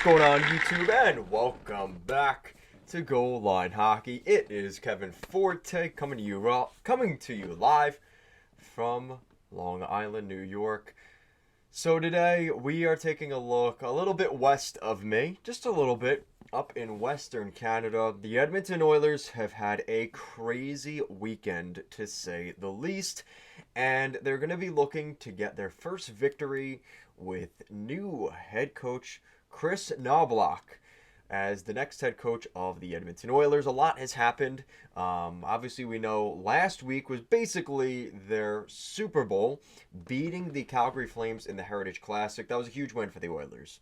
going on, YouTube? And welcome back to Goal Line Hockey. It is Kevin Forte coming to you live from Long Island, New York. So today we are taking a look a little bit west of me, just a little bit, up in Western Canada. The Edmonton Oilers have had a crazy weekend, to say the least, and they're going to be looking to get their first victory with new head coach Kris Knoblauch as the next head coach of the Edmonton Oilers. A lot has happened. Obviously, we know last week was basically their Super Bowl, beating the Calgary Flames in the Heritage Classic. That was a huge win for the Oilers.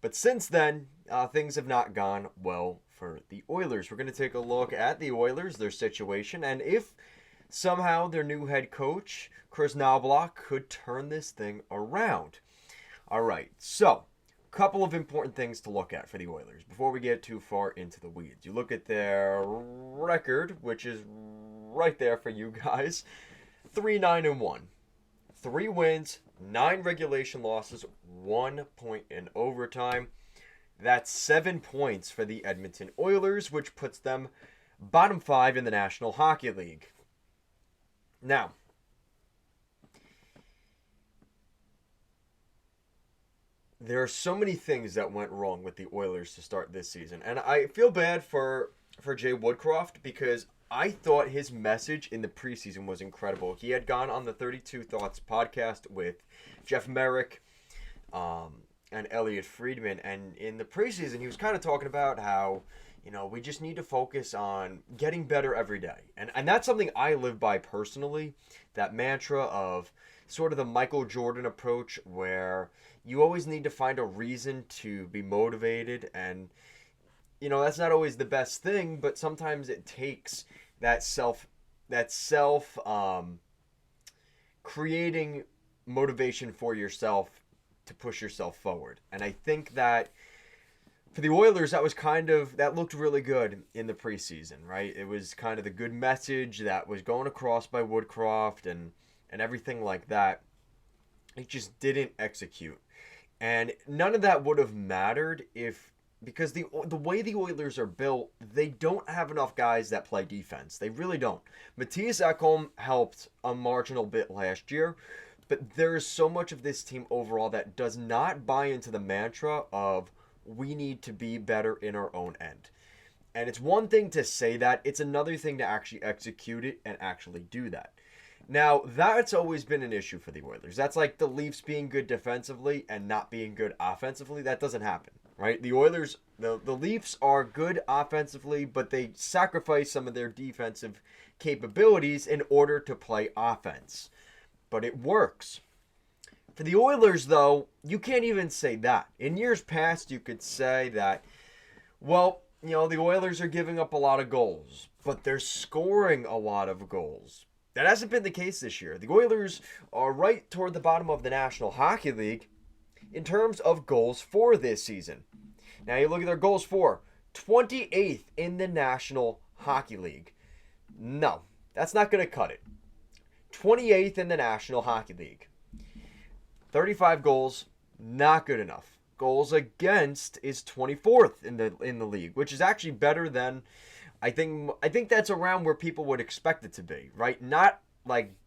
But since then, things have not gone well for the Oilers. We're going to take a look at the Oilers, their situation, and if somehow their new head coach, Kris Knoblauch, could turn this thing around. All right, so couple of important things to look at for the Oilers before we get too far into the weeds. You look at their record, which is right there for you guys. 3-9-1. 3 wins, 9 regulation losses, 1 point in overtime. That's 7 points for the Edmonton Oilers, which puts them bottom 5 in the National Hockey League. Now, there are so many things that went wrong with the Oilers to start this season. And I feel bad for Jay Woodcroft because I thought his message in the preseason was incredible. He had gone on the 32 Thoughts podcast with Jeff Merrick and Elliot Friedman. And in the preseason, he was kind of talking about how, we just need to focus on getting better every day. And that's something I live by personally, that mantra of sort of the Michael Jordan approach where you always need to find a reason to be motivated. And, that's not always the best thing, but sometimes it takes that creating motivation for yourself to push yourself forward. And I think that for the Oilers, that looked really good in the preseason, right? It was kind of the good message that was going across by Woodcroft and everything like that. It just didn't execute. And none of that would have mattered because the way the Oilers are built, they don't have enough guys that play defense. They really don't. Matthias Ekholm helped a marginal bit last year, but there's so much of this team overall that does not buy into the mantra of we need to be better in our own end. And it's one thing to say that, it's another thing to actually execute it and actually do that. Now, that's always been an issue for the Oilers. That's like the Leafs being good defensively and not being good offensively. That doesn't happen, right? The Oilers, the Leafs are good offensively, but they sacrifice some of their defensive capabilities in order to play offense. But it works. For the Oilers, though, you can't even say that. In years past, you could say that, the Oilers are giving up a lot of goals, but they're scoring a lot of goals. That hasn't been the case this year. The Oilers are right toward the bottom of the National Hockey League in terms of goals for this season. Now you look at their goals for, 28th in the National Hockey League. No, that's not going to cut it. 28th in the National Hockey League. 35 goals, not good enough. Goals against is 24th in the league, which is actually better than I think that's around where people would expect it to be, right? Not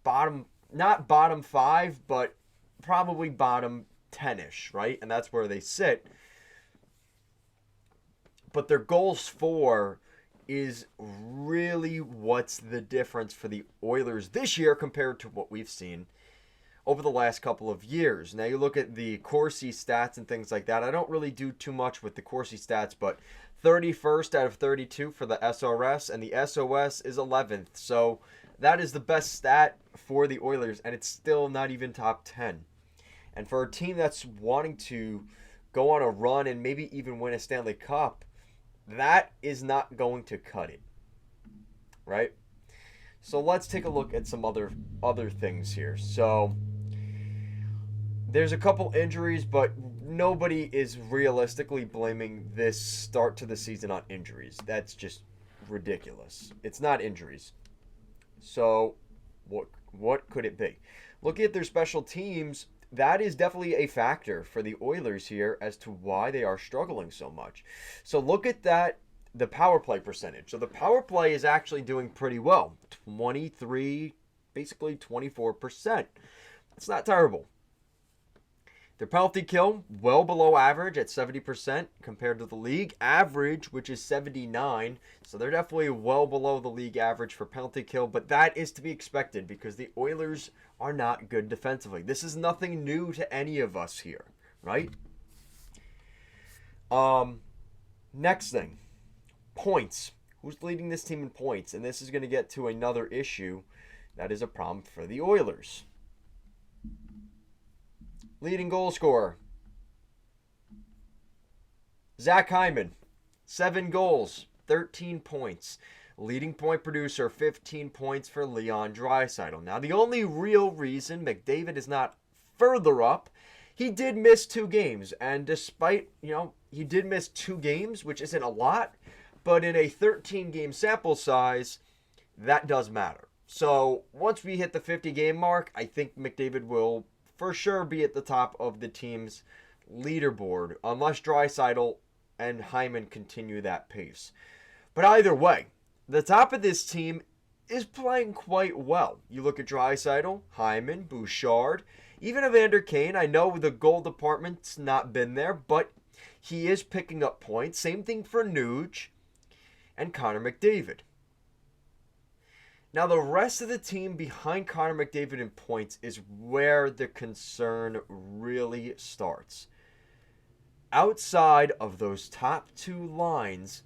bottom 5, but probably bottom 10-ish, right? And that's where they sit. But their goals for is really what's the difference for the Oilers this year compared to what we've seen over the last couple of years. Now you look at the Corsi stats and things like that. I don't really do too much with the Corsi stats, but 31st out of 32 for the SRS, and the SOS is 11th. So that is the best stat for the Oilers, and it's still not even top 10. And for a team that's wanting to go on a run and maybe even win a Stanley Cup, that is not going to cut it, right? So let's take a look at some other things here. So there's a couple injuries, but nobody is realistically blaming this start to the season on injuries. That's just ridiculous. It's not injuries. So what could it be? Looking at their special teams, that is definitely a factor for the Oilers here as to why they are struggling so much. So look at that, the power play percentage. So the power play is actually doing pretty well. 23, basically 24%. It's not terrible. Their penalty kill, well below average at 70% compared to the league average, which is 79. So they're definitely well below the league average for penalty kill, but that is to be expected because the Oilers are not good defensively. This is nothing new to any of us here, right? Next thing, points. Who's leading this team in points? And this is going to get to another issue that is a problem for the Oilers. Leading goal scorer, Zach Hyman, 7 goals, 13 points. Leading point producer, 15 points for Leon Draisaitl. Now, the only real reason McDavid is not further up, he did miss 2 games. And despite, he did miss 2 games, which isn't a lot, but in a 13-game sample size, that does matter. So, once we hit the 50-game mark, I think McDavid will for sure be at the top of the team's leaderboard, unless Draisaitl and Hyman continue that pace. But either way, the top of this team is playing quite well. You look at Draisaitl, Hyman, Bouchard, even Evander Kane. I know the goal department's not been there, but he is picking up points. Same thing for Nuge and Connor McDavid. Now, the rest of the team behind Connor McDavid in points is where the concern really starts. Outside of those top 2 lines,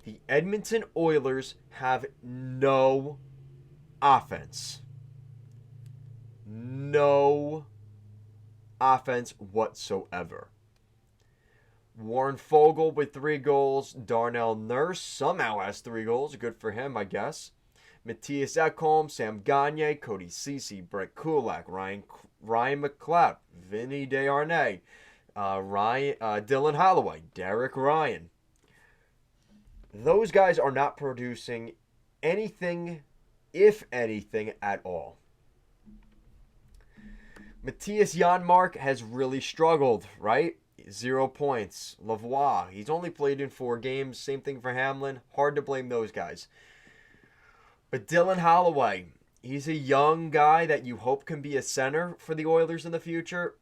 the Edmonton Oilers have no offense. No offense whatsoever. Warren Foegele with 3 goals. Darnell Nurse somehow has 3 goals. Good for him, I guess. Matthias Ekholm, Sam Gagner, Cody Ceci, Brett Kulak, Ryan McLeod, Vinny Desharnais, Dylan Holloway, Derek Ryan. Those guys are not producing anything, if anything, at all. Matthias Janmark has really struggled, right? 0 points. Lavoie, he's only played in 4 games. Same thing for Hamlin. Hard to blame those guys. But Dylan Holloway, he's a young guy that you hope can be a center for the Oilers in the future.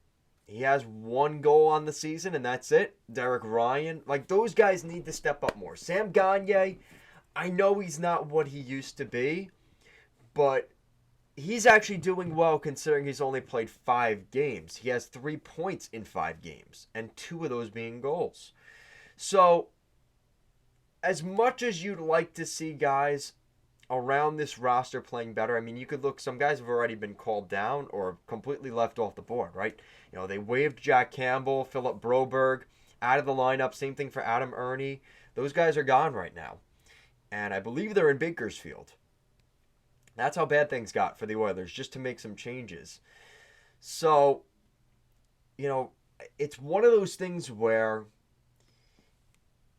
He has 1 goal on the season, and that's it. Derek Ryan, those guys need to step up more. Sam Gagner, I know he's not what he used to be, but he's actually doing well considering he's only played 5 games. He has 3 points in 5 games, and 2 of those being goals. So, as much as you'd like to see guys around this roster playing better, I mean, you could look, some guys have already been called down or completely left off the board, right? They waived Jack Campbell, Philip Broberg out of the lineup. Same thing for Adam Ernie. Those guys are gone right now. And I believe they're in Bakersfield. That's how bad things got for the Oilers, just to make some changes. So, it's one of those things where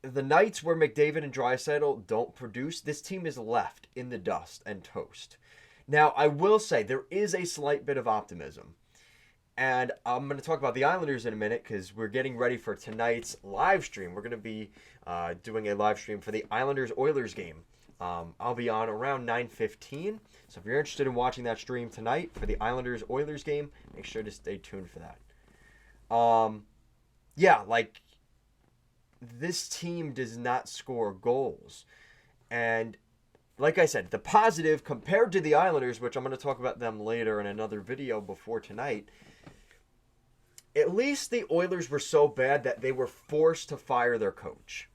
the nights where McDavid and Draisaitl don't produce, this team is left in the dust and toast. Now, I will say there is a slight bit of optimism. And I'm going to talk about the Islanders in a minute because we're getting ready for tonight's live stream. We're going to be doing a live stream for the Islanders-Oilers game. I'll be on around 9:15. So if you're interested in watching that stream tonight for the Islanders-Oilers game, make sure to stay tuned for that. This team does not score goals. And like I said, the positive compared to the Islanders, which I'm going to talk about them later in another video before tonight, at least the Oilers were so bad that they were forced to fire their coach.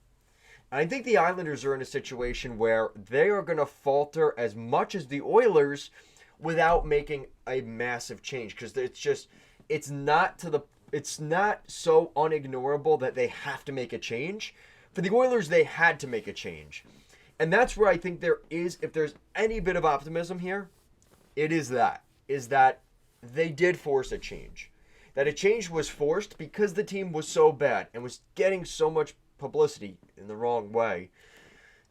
And I think the Islanders are in a situation where they are going to falter as much as the Oilers without making a massive change, because it's not so unignorable that they have to make a change. For the Oilers, they had to make a change. And that's where I think if there's any bit of optimism here, it is that they did force a change. That a change was forced because the team was so bad and was getting so much publicity in the wrong way.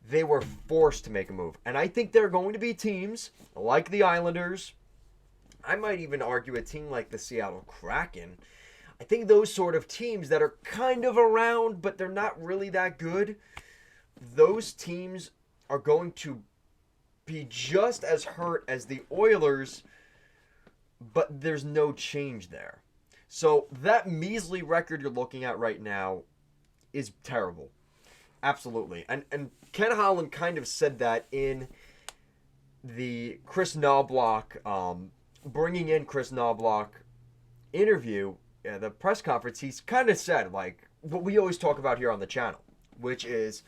They were forced to make a move. And I think there are going to be teams like the Islanders, I might even argue a team like the Seattle Kraken. I think those sort of teams that are kind of around, but they're not really that good, those teams are going to be just as hurt as the Oilers, but there's no change there. So that measly record you're looking at right now is terrible. Absolutely. And Ken Holland kind of said that in the Chris Knobloch, bringing in Chris Knobloch interview, the press conference. He's kind of said, like, what we always talk about here on the channel, which is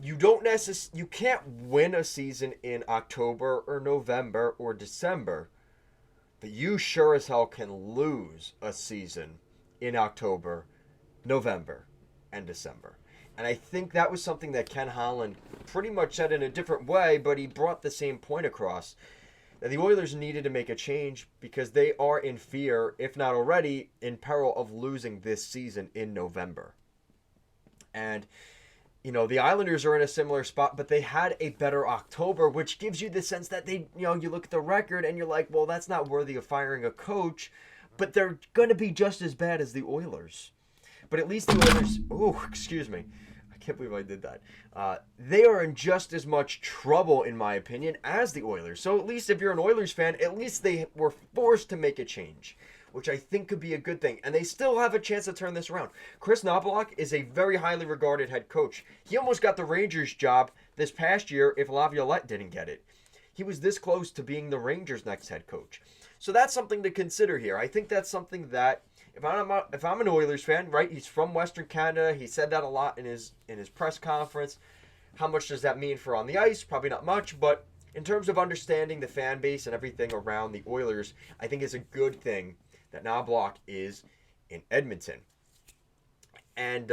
you can't win a season in October or November or December, but you sure as hell can lose a season in October, November, and December. And I think that was something that Ken Holland pretty much said in a different way, but he brought the same point across, that the Oilers needed to make a change because they are in fear, if not already, in peril of losing this season in November. And, you know, the Islanders are in a similar spot, but they had a better October, which gives you the sense that they, you know, you look at the record and you're like, well, that's not worthy of firing a coach, but they're going to be just as bad as the Oilers. But at least the Oilers, excuse me, I can't believe I did that. They are in just as much trouble, in my opinion, as the Oilers. So at least if you're an Oilers fan, at least they were forced to make a change, which I think could be a good thing. And they still have a chance to turn this around. Chris Knobloch is a very highly regarded head coach. He almost got the Rangers job this past year if Laviolette didn't get it. He was this close to being the Rangers' next head coach. So that's something to consider here. I think that's something that if I'm an Oilers fan, right? He's from Western Canada. He said that a lot in his press conference. How much does that mean for on the ice? Probably not much, but in terms of understanding the fan base and everything around the Oilers, I think it's a good thing that Knobloch is in Edmonton. And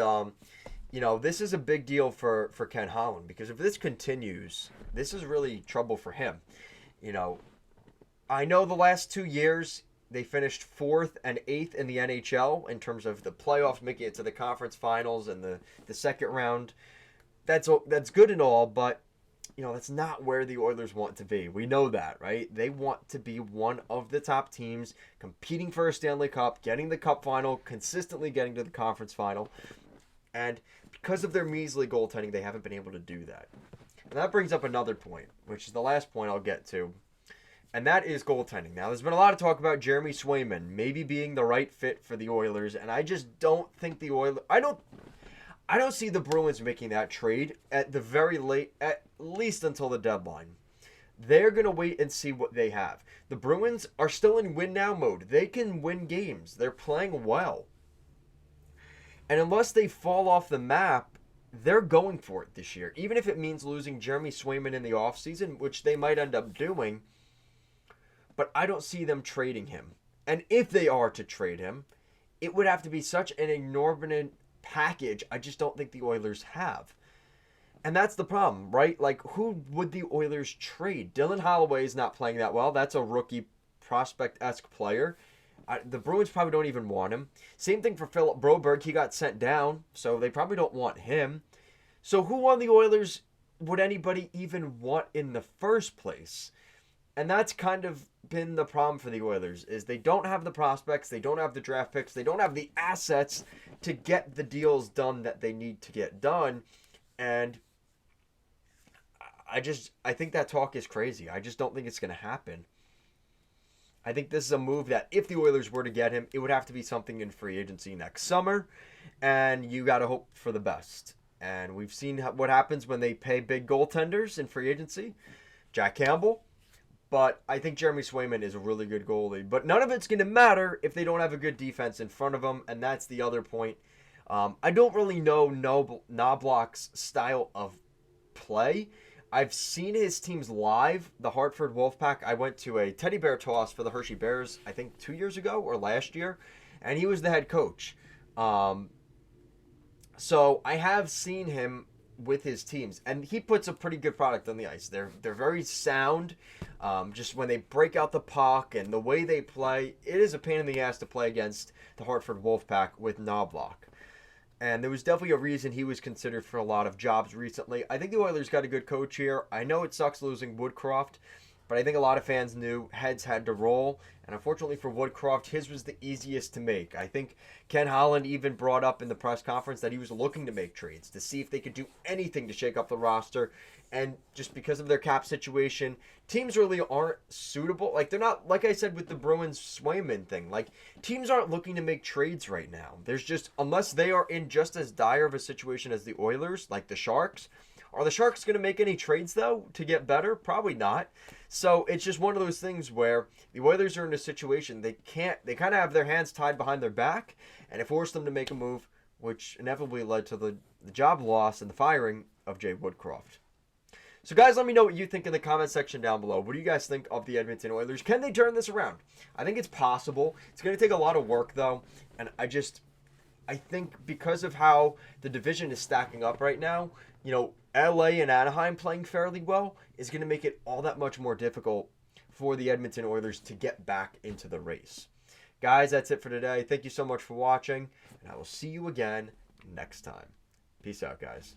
you know, this is a big deal for Ken Holland, because if this continues, this is really trouble for him. You know, I know the last 2 years they finished 4th and 8th in the NHL in terms of the playoffs, making it to the conference finals and the second round. That's good and all, but you know, that's not where the Oilers want to be. We know that, right? They want to be one of the top teams, competing for a Stanley Cup, getting the Cup final, consistently getting to the conference final. And because of their measly goaltending, they haven't been able to do that. And that brings up another point, which is the last point I'll get to. And that is goaltending. Now, there's been a lot of talk about Jeremy Swayman maybe being the right fit for the Oilers, and I just don't think the Oilers... I don't see the Bruins making that trade at least until the deadline. They're going to wait and see what they have. The Bruins are still in win-now mode. They can win games. They're playing well. And unless they fall off the map, they're going for it this year. Even if it means losing Jeremy Swayman in the offseason, which they might end up doing. But I don't see them trading him. And if they are to trade him, it would have to be such an exorbitant package I just don't think the Oilers have. And that's the problem, right? Like, who would the Oilers trade? Dylan Holloway is not playing that well. That's a rookie prospect-esque player. The Bruins probably don't even want him. Same thing for Philip Broberg. He got sent down, so they probably don't want him. So who on the Oilers would anybody even want in the first place? And that's kind of been the problem for the Oilers, is they don't have the prospects, they don't have the draft picks, they don't have the assets to get the deals done that they need to get done. And I think that talk is crazy. I just don't think it's going to happen. I think this is a move that if the Oilers were to get him, it would have to be something in free agency next summer, and you got to hope for the best. And we've seen what happens when they pay big goaltenders in free agency. Jack Campbell. But I think Jeremy Swayman is a really good goalie. But none of it's going to matter if they don't have a good defense in front of them, and that's the other point. I don't really know Knobloch's style of play. I've seen his teams live, the Hartford Wolfpack. I went to a teddy bear toss for the Hershey Bears, I think 2 years ago or last year, and he was the head coach. So I have seen him with his teams, and he puts a pretty good product on the ice. They're very sound. Just when they break out the puck and the way they play, it is a pain in the ass to play against the Hartford Wolfpack with Knobloch. And there was definitely a reason he was considered for a lot of jobs recently. I think the Oilers got a good coach here. I know it sucks losing Woodcroft, but I think a lot of fans knew heads had to roll. And unfortunately for Woodcroft, his was the easiest to make. I think Ken Holland even brought up in the press conference that he was looking to make trades to see if they could do anything to shake up the roster. And just because of their cap situation, teams really aren't suitable. Like, they're not, like I said with the Bruins Swayman thing, like, teams aren't looking to make trades right now. There's just, unless they are in just as dire of a situation as the Oilers, like the Sharks. Are the Sharks going to make any trades, though, to get better? Probably not. So it's just one of those things where the Oilers are in a situation they kind of have their hands tied behind their back, and it forced them to make a move, which inevitably led to the job loss and the firing of Jay Woodcroft. So, guys, let me know what you think in the comment section down below. What do you guys think of the Edmonton Oilers? Can they turn this around? I think it's possible. It's going to take a lot of work, though. And I think because of how the division is stacking up right now, LA and Anaheim playing fairly well is going to make it all that much more difficult for the Edmonton Oilers to get back into the race. Guys, that's it for today. Thank you so much for watching, and I will see you again next time. Peace out, guys.